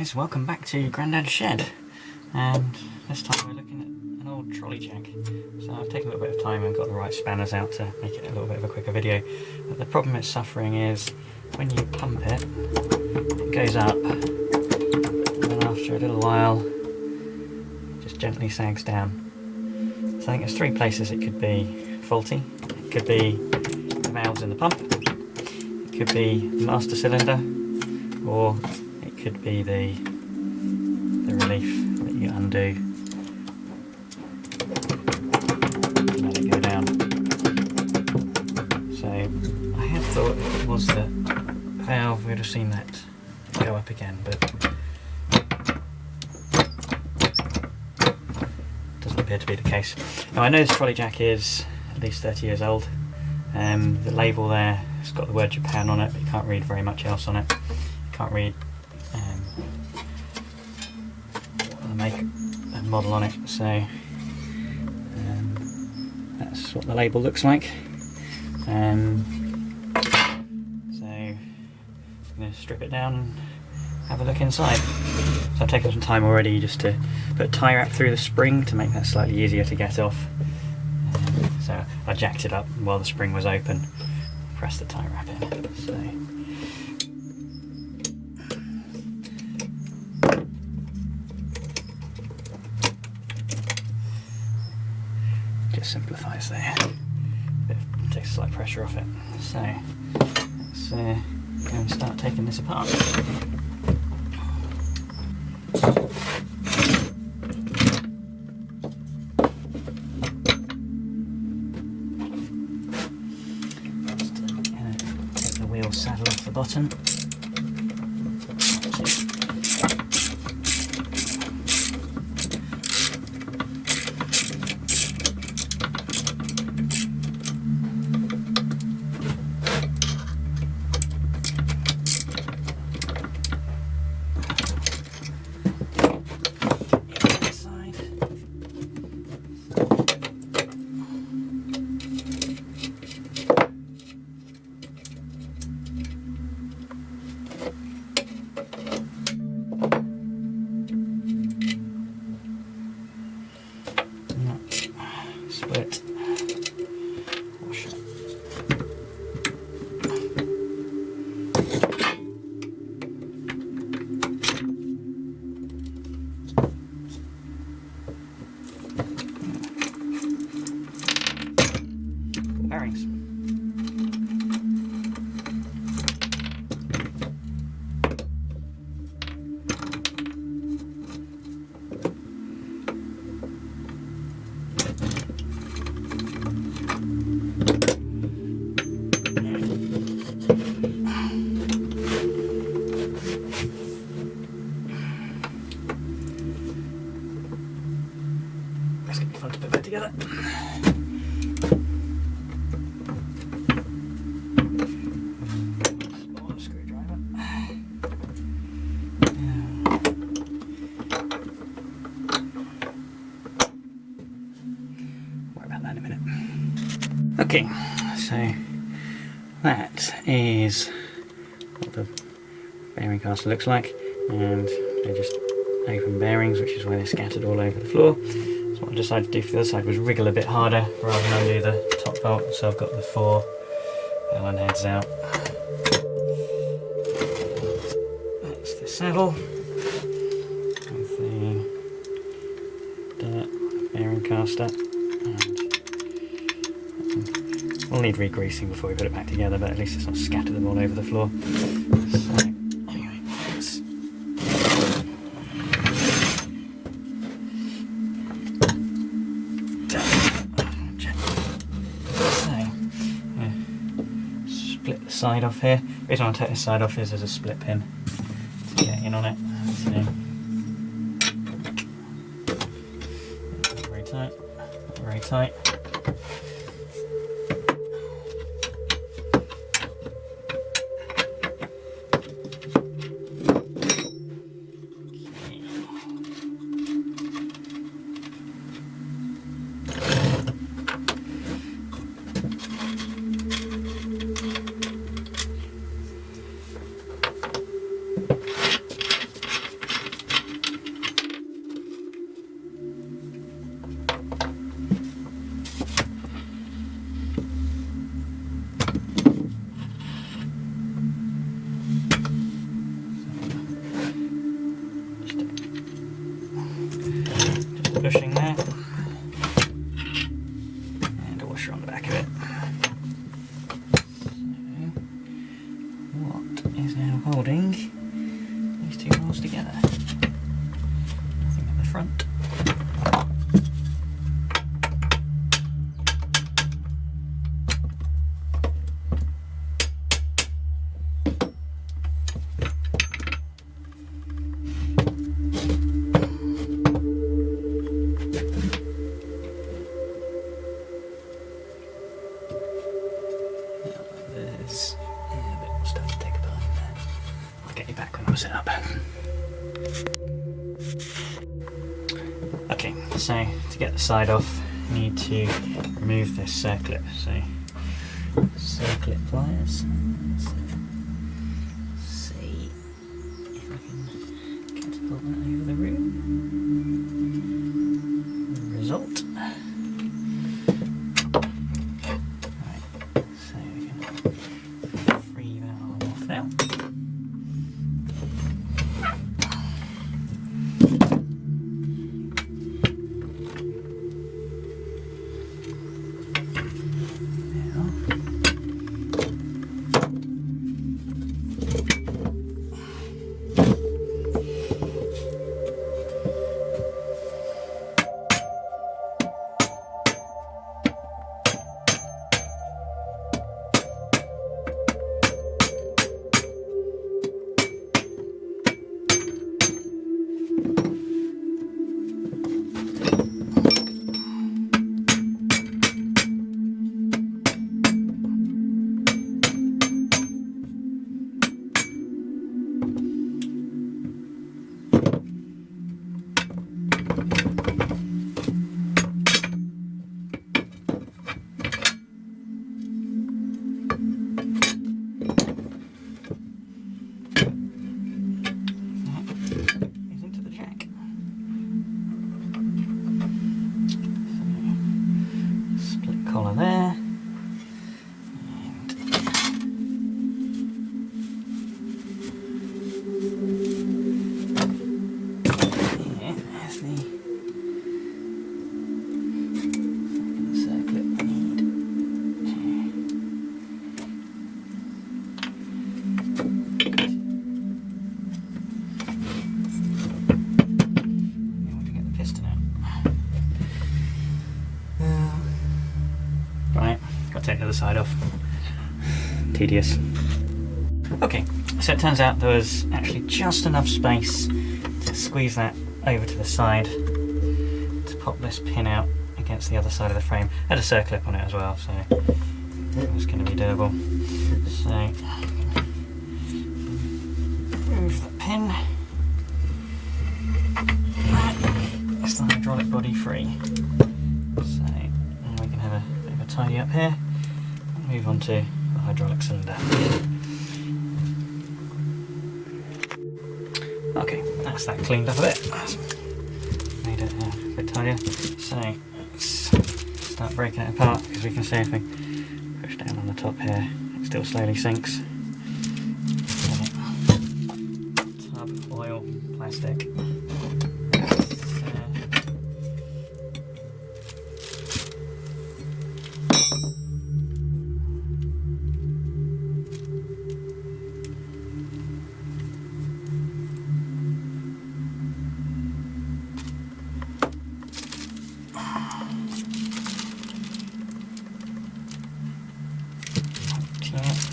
guys, welcome back to Grandad's Shed, and this time we're looking at an old trolley jack. So I've taken a little bit of time and got the right spanners out to make it a little bit of a quicker video. But the problem it's suffering is when you pump it, it goes up, and then after a little while it just gently sags down. So I think there's three places it could be faulty. It could be the valves in the pump, it could be the master cylinder, or it could be the relief that you undo and let it go down. So I had thought if it was the valve we'd have seen that go up again, but doesn't appear to be the case. Now I know this trolley jack is at least 30 years old. The label there has got the word Japan on it, but you can't read very much else on it. You can't read the make and model on it, so that's what the label looks like. So I'm going to strip it down and have a look inside. So I've taken some time already just to put a tie wrap through the spring to make that slightly easier to get off. So I jacked it up while the spring was open, pressed the tie wrap in. So just simplifies there, takes a slight pressure off it. So let's go and start taking this apart. Take the wheel saddle off the bottom. Split. Wash it. Bearings. It's going to be fun to put that together. Smaller screwdriver. Worry about that in a minute. Okay, so that is what the bearing caster looks like, and they're just open bearings, which is why they're scattered all over the floor. So what I decided to do for the other side was wriggle a bit harder rather than undo the top bolt, so I've got the 4 Allen heads out. That's the saddle with the dirt bearing caster, and we'll need re-greasing before we put it back together, but at least it's not scattered them all over the floor. So anyway, let's split the side off here. The reason I take this side off is there's a split pin to get in on it. So, not very tight, not very tight. bushing there, and a washer on the back of it. So, what is now holding these two rolls together? Nothing at the front. There's a bit more stuff to take apart in there. I'll get you back when I'm set up. Okay, so to get the side off, you need to remove this circlip. So, circlip pliers. Let's see if I can catapult that over the room. Result. Collar there, and yeah, there's the circlip we need. We want to get the piston out. Right, got to take the other side off. Tedious. Okay, so it turns out there was actually just enough space to squeeze that over to the side to pop this pin out against the other side of the frame. Had a circlip on it as well, so it was going to be doable. So, remove the pin. It's the hydraulic body free. So, and we can have a bit of a tidy up here and move on to the hydraulic cylinder. Okay, that's that cleaned up a bit. That's made it a bit tidier. So let's start breaking it apart, because we can see if we push down on the top here, it still slowly sinks. Tub, oil, plastic.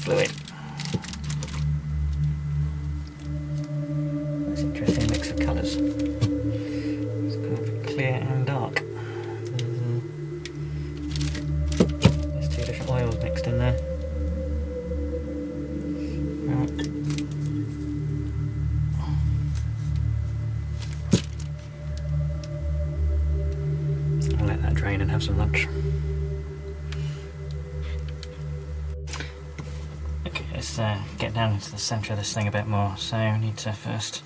Fluid. That's an interesting mix of colours. It's kind of clear and dark. There's two different oils mixed in there. Right. I'll let that drain and have some lunch. Let's get down into the centre of this thing a bit more. So we need to first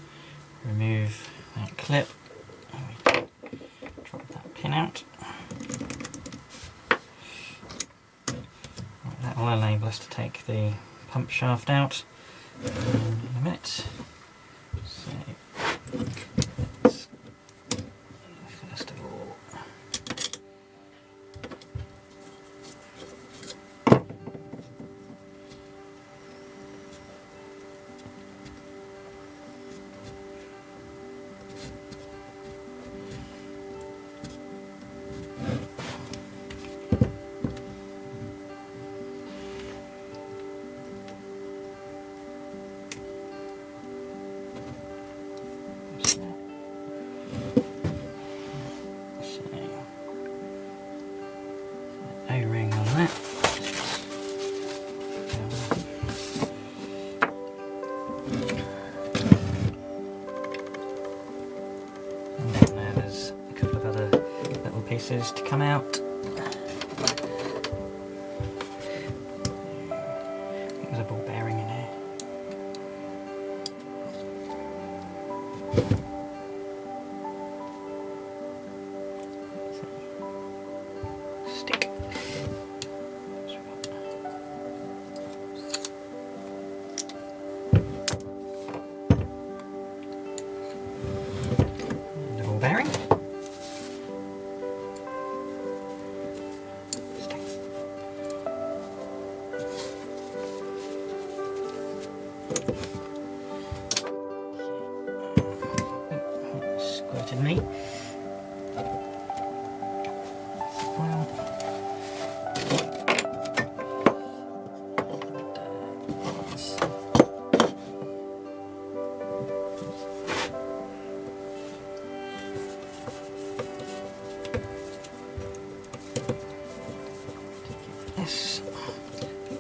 remove that clip. And we drop that pin out. Right, that will enable us to take the pump shaft out in a minute. So let's first of all now there's a couple of other little pieces to come out. There's a ball bearing in here. Stick. And a ball bearing. Stick. Squirted me. Well.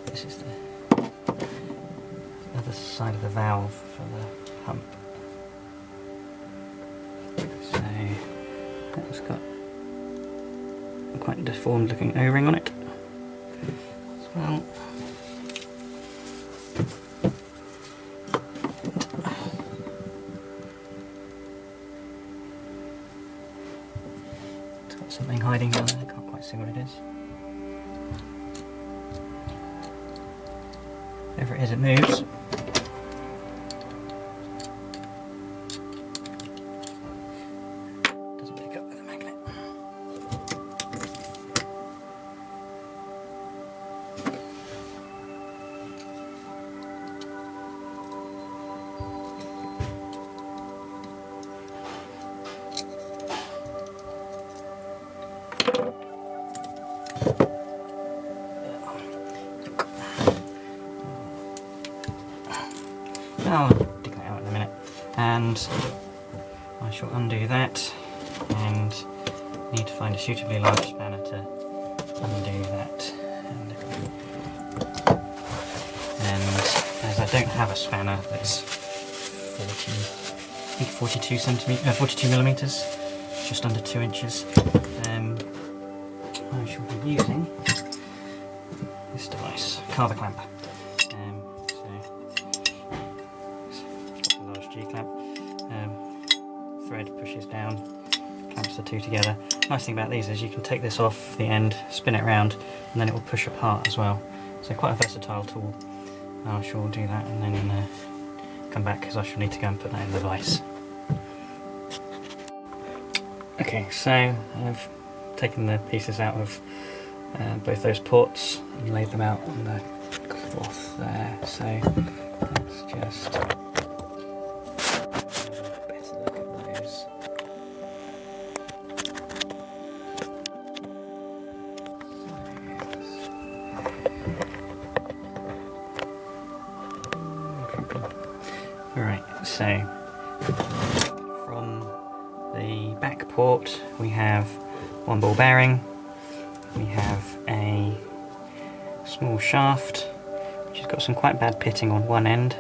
This is the other side of the valve for the pump. So that's got a quite deformed looking O-ring on it as well. It's got something hiding down there, I can't quite see what it is. Whatever it is, it moves. Doesn't pick up with a magnet. I'll dig that out in a minute, and I shall undo that and need to find a suitably large spanner to undo that. And as I don't have a spanner that's 42 millimeters, just under 2 inches, I shall be using this device, carver clamp. G-clamp, thread pushes down, clamps the two together. Nice thing about these is you can take this off the end, spin it around, and then it will push apart as well. So quite a versatile tool. I shall do that and then come back because I shall need to go and put that in the vise. Okay, so I've taken the pieces out of both those ports and laid them out on the cloth there. So let's just Right, so from the back port we have one ball bearing, we have a small shaft which has got some quite bad pitting on one end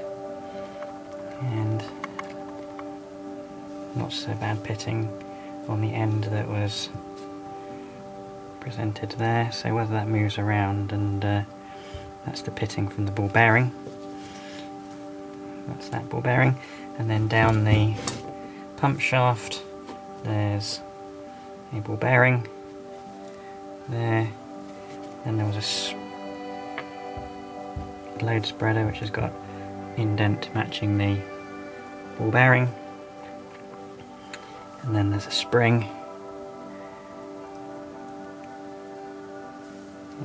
and not so bad pitting on the end that was presented there, so whether that moves around, and that's the pitting from the ball bearing. That's that ball bearing, and then down the pump shaft there's a ball bearing there, and there was a load spreader which has got indent matching the ball bearing, and then there's a spring,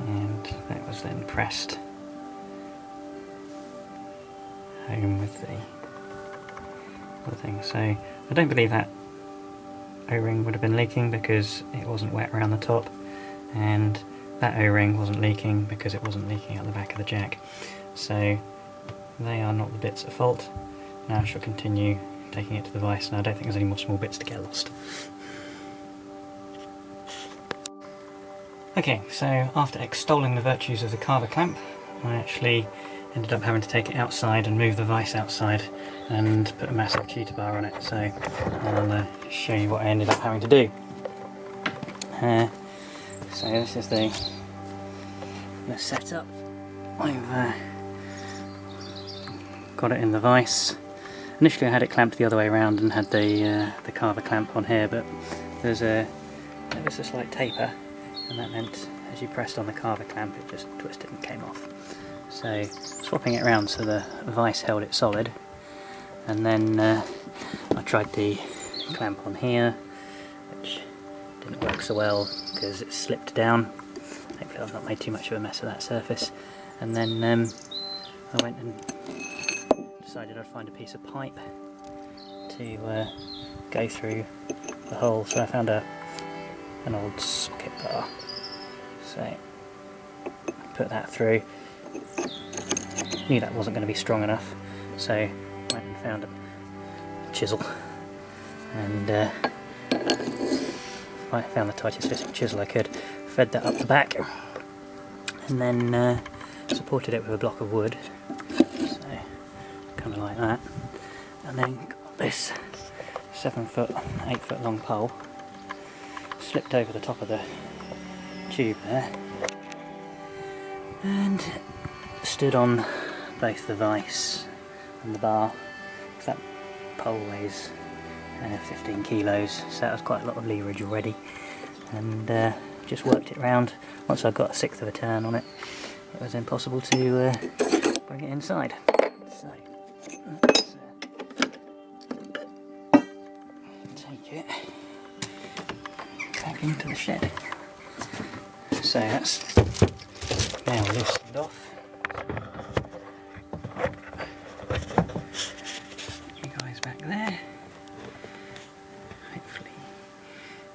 and that was then pressed home with the other thing. So I don't believe that O-ring would have been leaking because it wasn't wet around the top, and that O-ring wasn't leaking because it wasn't leaking out the back of the jack. So they are not the bits at fault. Now I shall continue taking it to the vise, and I don't think there's any more small bits to get lost. Okay, so after extolling the virtues of the carver clamp, I actually ended up having to take it outside and move the vise outside and put a massive cheetah bar on it, so I'll show you what I ended up having to do. So this is the setup. I've got it in the vise. Initially I had it clamped the other way around and had the carver clamp on here, but there was a slight taper, and that meant as you pressed on the carver clamp it just twisted and came off. So swapping it around so the vise held it solid, and then I tried the clamp on here, which didn't work so well because it slipped down. Hopefully I've not made too much of a mess of that surface. And then I went and decided I'd find a piece of pipe to go through the hole. So I found an old socket bar. So I put that through. Knew that wasn't going to be strong enough, so went and found a chisel, and I found the tightest fitting chisel I could, fed that up the back, and then supported it with a block of wood, so kind of like that, and then got this 7 foot, 8 foot long pole, slipped over the top of the tube there, and stood on both the vise and the bar, because that pole weighs 15 kilos, so that was quite a lot of leverage already, and just worked it round. Once I got 1/6 of a turn on it, it was impossible to bring it inside. So let's take it back into the shed. So that's now loosened off. You guys back there. Hopefully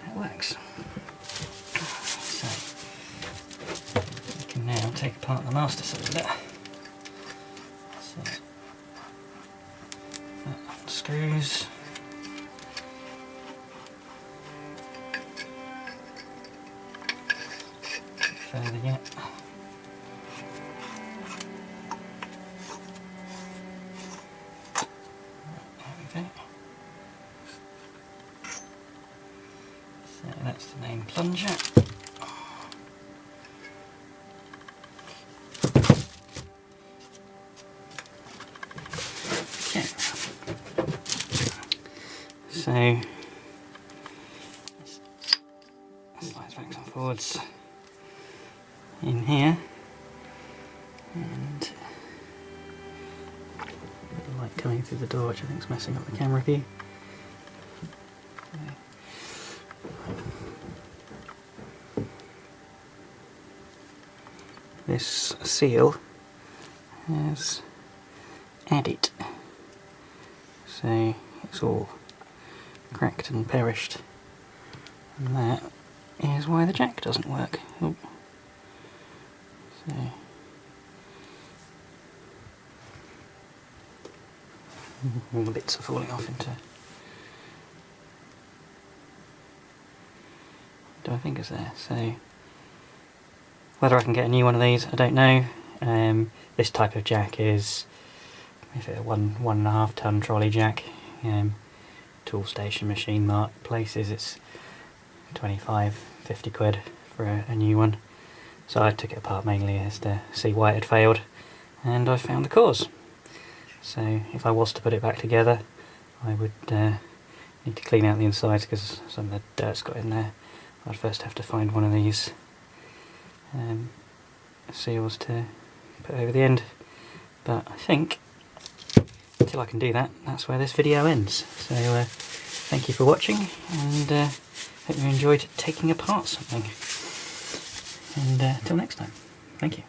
that works. So we can now take apart the master cylinder. So that unscrews. Further yet. So that's the main plunger. Okay. So this slides back and forwards in here, and the light coming through the door, which I think is messing up the camera view. This seal has added, so it's all cracked and perished, and that is why the jack doesn't work. Oh. So all the bits are falling off into, do I think it's there? So whether I can get a new one of these, I don't know. This type of jack is, if it's a 1.5 ton trolley jack, tool station, machine mart places, it's 25-50 quid for a new one. So I took it apart mainly as to see why it had failed, and I found the cause. So if I was to put it back together, I would need to clean out the insides because some of the dirt's got in there. I'd first have to find one of these seals to put over the end, but I think until I can do that, that's where this video ends. So thank you for watching, and hope you enjoyed taking apart something, and till next time, thank you.